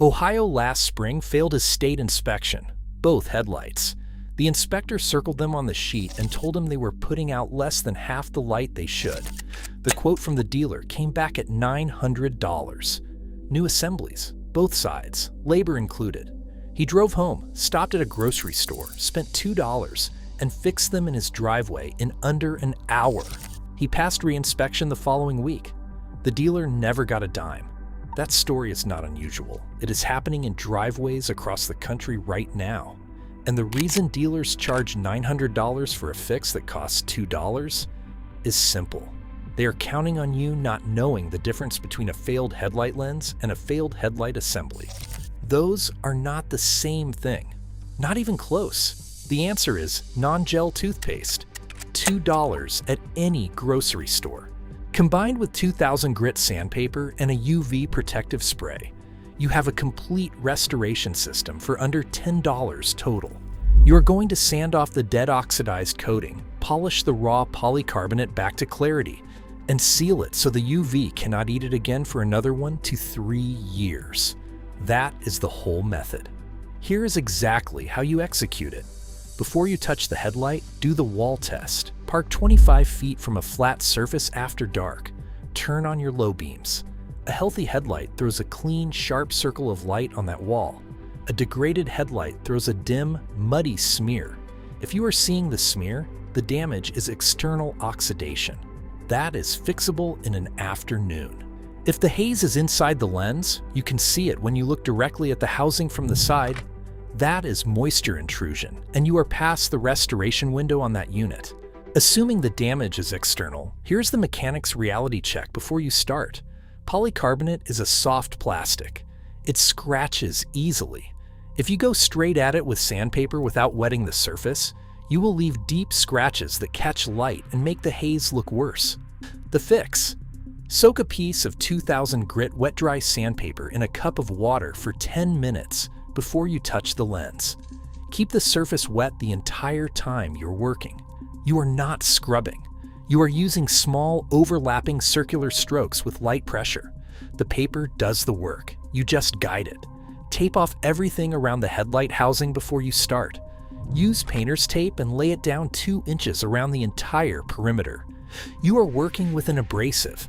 Ohio last spring failed his state inspection, both headlights. The inspector circled them on the sheet and told him they were putting out less than half the light they should. The quote from the dealer came back at $900. New assemblies, both sides, labor included. He drove home, stopped at a grocery store, spent $2, and fixed them in his driveway in under an hour. He passed re-inspection the following week. The dealer never got a dime. That story is not unusual. It is happening in driveways across the country right now. And the reason dealers charge $900 for a fix that costs $2 is simple. They are counting on you not knowing the difference between a failed headlight lens and a failed headlight assembly. Those are not the same thing. Not even close. The answer is non-gel toothpaste. $2 at any grocery store. Combined with 2000 grit sandpaper and a UV protective spray, you have a complete restoration system for under $10 total. You are going to sand off the dead oxidized coating, polish the raw polycarbonate back to clarity, and seal it so the UV cannot eat it again for another 1 to 3 years. That is the whole method. Here is exactly how you execute it. Before you touch the headlight, do the wall test. Park 25 feet from a flat surface after dark. Turn on your low beams. A healthy headlight throws a clean, sharp circle of light on that wall. A degraded headlight throws a dim, muddy smear. If you are seeing the smear, the damage is external oxidation. That is fixable in an afternoon. If the haze is inside the lens, you can see it when you look directly at the housing from the side. That is moisture intrusion, and you are past the restoration window on that unit. Assuming the damage is external, here's the mechanic's reality check before you start. Polycarbonate is a soft plastic. It scratches easily. If you go straight at it with sandpaper without wetting the surface, you will leave deep scratches that catch light and make the haze look worse. The fix: soak a piece of 2000 grit wet-dry sandpaper in a cup of water for 10 minutes before you touch the lens. Keep the surface wet the entire time you're working. You are not scrubbing. You are using small, overlapping circular strokes with light pressure. The paper does the work. You just guide it. Tape off everything around the headlight housing before you start. Use painter's tape and lay it down 2 inches around the entire perimeter. You are working with an abrasive.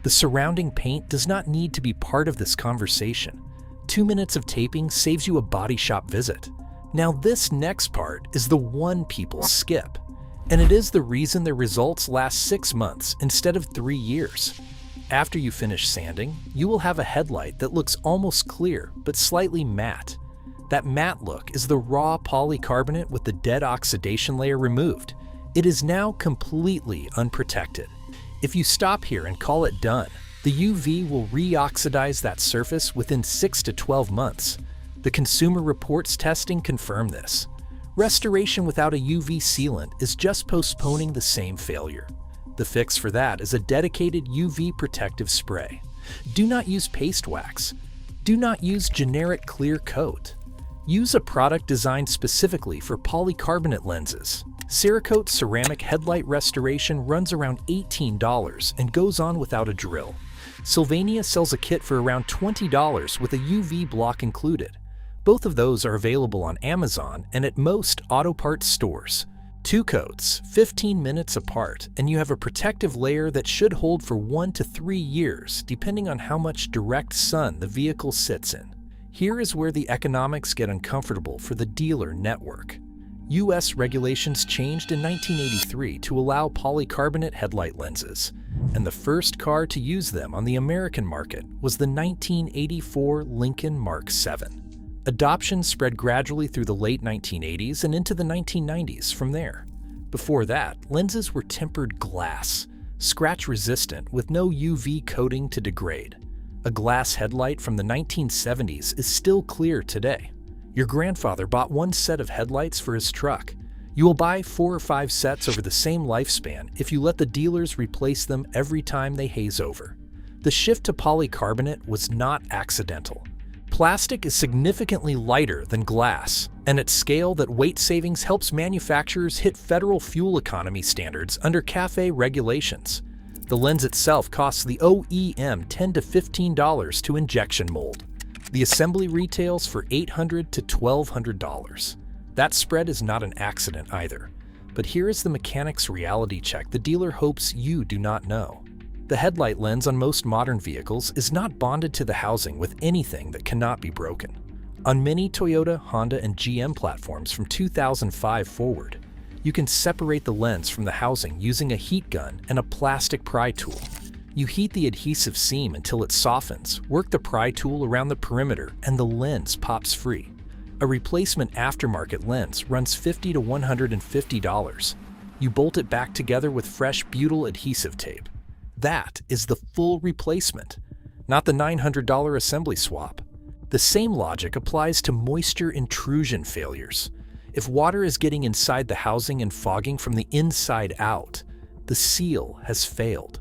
The surrounding paint does not need to be part of this conversation. 2 minutes of taping saves you a body shop visit. Now this next part is the one people skip. And it is the reason their results last 6 months instead of 3 years. After you finish sanding, you will have a headlight that looks almost clear but slightly matte. That matte look is the raw polycarbonate with the dead oxidation layer removed. It is now completely unprotected. If you stop here and call it done, the UV will re-oxidize that surface within 6 to 12 months. The Consumer Reports testing confirm this. Restoration without a UV sealant is just postponing the same failure. The fix for that is a dedicated UV protective spray. Do not use paste wax. Do not use generic clear coat. Use a product designed specifically for polycarbonate lenses. Cerakote ceramic headlight restoration runs around $18 and goes on without a drill. Sylvania sells a kit for around $20 with a UV block included. Both of those are available on Amazon and at most auto parts stores. 2 coats, 15 minutes apart, and you have a protective layer that should hold for 1 to 3 years, depending on how much direct sun the vehicle sits in. Here is where the economics get uncomfortable for the dealer network. US regulations changed in 1983 to allow polycarbonate headlight lenses, and the first car to use them on the American market was the 1984 Lincoln Mark VII. Adoption spread gradually through the late 1980s and into the 1990s from there. Before that, lenses were tempered glass, scratch-resistant with no UV coating to degrade. A glass headlight from the 1970s is still clear today. Your grandfather bought 1 set of headlights for his truck. You will buy 4 or 5 sets over the same lifespan if you let the dealers replace them every time they haze over. The shift to polycarbonate was not accidental. Plastic is significantly lighter than glass, and at scale that weight savings helps manufacturers hit federal fuel economy standards under CAFE regulations. The lens itself costs the OEM $10 to $15 to injection mold. The assembly retails for $800 to $1,200. That spread is not an accident either. But here is the mechanic's reality check the dealer hopes you do not know. The headlight lens on most modern vehicles is not bonded to the housing with anything that cannot be broken. On many Toyota, Honda, and GM platforms from 2005 forward, you can separate the lens from the housing using a heat gun and a plastic pry tool. You heat the adhesive seam until it softens, work the pry tool around the perimeter, and the lens pops free. A replacement aftermarket lens runs $50 to $150. You bolt it back together with fresh butyl adhesive tape. That is the full replacement, not the $900 assembly swap. The same logic applies to moisture intrusion failures. If water is getting inside the housing and fogging from the inside out, the seal has failed.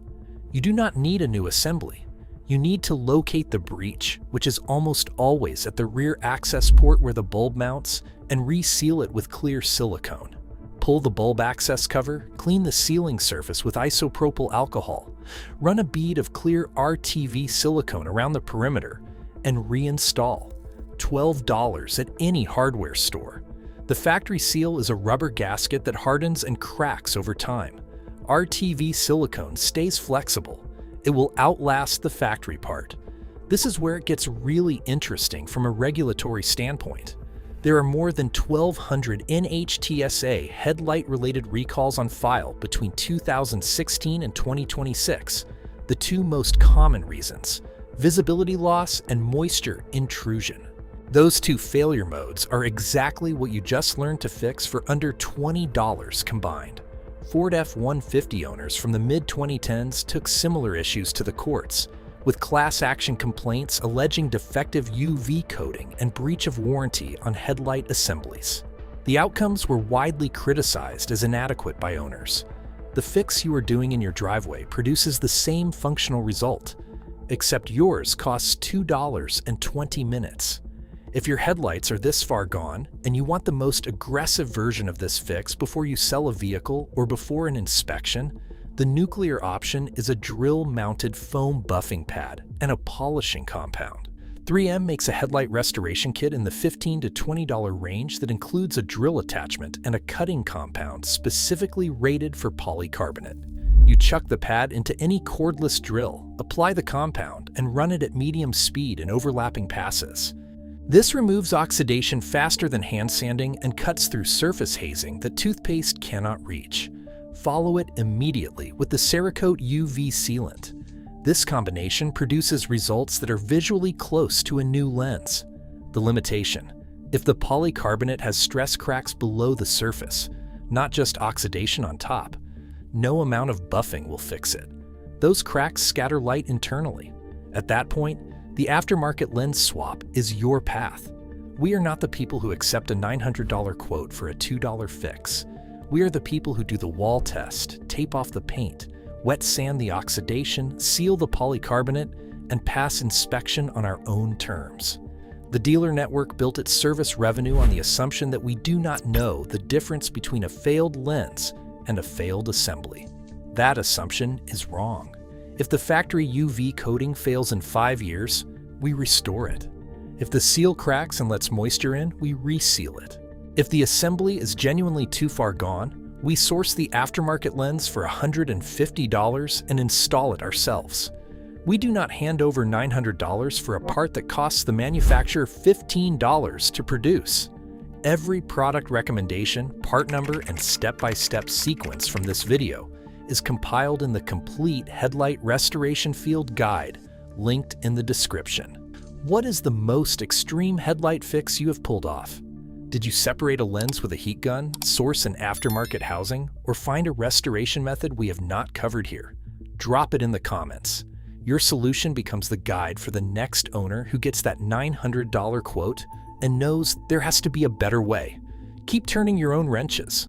You do not need a new assembly. You need to locate the breach, which is almost always at the rear access port where the bulb mounts, and reseal it with clear silicone. Pull the bulb access cover, clean the sealing surface with isopropyl alcohol, run a bead of clear RTV silicone around the perimeter, and reinstall. $12 at any hardware store. The factory seal is a rubber gasket that hardens and cracks over time. RTV silicone stays flexible. It will outlast the factory part. This is where it gets really interesting from a regulatory standpoint. There are more than 1,200 NHTSA headlight-related recalls on file between 2016 and 2026. The two most common reasons: visibility loss and moisture intrusion. Those two failure modes are exactly what you just learned to fix for under $20 combined. Ford F-150 owners from the mid-2010s took similar issues to the courts, with class action complaints alleging defective UV coating and breach of warranty on headlight assemblies. The outcomes were widely criticized as inadequate by owners. The fix you are doing in your driveway produces the same functional result, except yours costs $2.20. If your headlights are this far gone and you want the most aggressive version of this fix before you sell a vehicle or before an inspection, the nuclear option is a drill-mounted foam buffing pad and a polishing compound. 3M makes a headlight restoration kit in the $15 to $20 range that includes a drill attachment and a cutting compound specifically rated for polycarbonate. You chuck the pad into any cordless drill, apply the compound, and run it at medium speed in overlapping passes. This removes oxidation faster than hand sanding and cuts through surface hazing that toothpaste cannot reach. Follow it immediately with the Cerakote UV sealant. This combination produces results that are visually close to a new lens. The limitation: if the polycarbonate has stress cracks below the surface, not just oxidation on top, no amount of buffing will fix it. Those cracks scatter light internally. At that point, the aftermarket lens swap is your path. We are not the people who accept a $900 quote for a $2 fix. We are the people who do the wall test, tape off the paint, wet sand the oxidation, seal the polycarbonate, and pass inspection on our own terms. The dealer network built its service revenue on the assumption that we do not know the difference between a failed lens and a failed assembly. That assumption is wrong. If the factory UV coating fails in 5 years, we restore it. If the seal cracks and lets moisture in, we reseal it. If the assembly is genuinely too far gone, we source the aftermarket lens for $150 and install it ourselves. We do not hand over $900 for a part that costs the manufacturer $15 to produce. Every product recommendation, part number, and step-by-step sequence from this video is compiled in the complete Headlight Restoration Field Guide, linked in the description. What is the most extreme headlight fix you have pulled off? Did you separate a lens with a heat gun, source an aftermarket housing, or find a restoration method we have not covered here? Drop it in the comments. Your solution becomes the guide for the next owner who gets that $900 quote and knows there has to be a better way. Keep turning your own wrenches.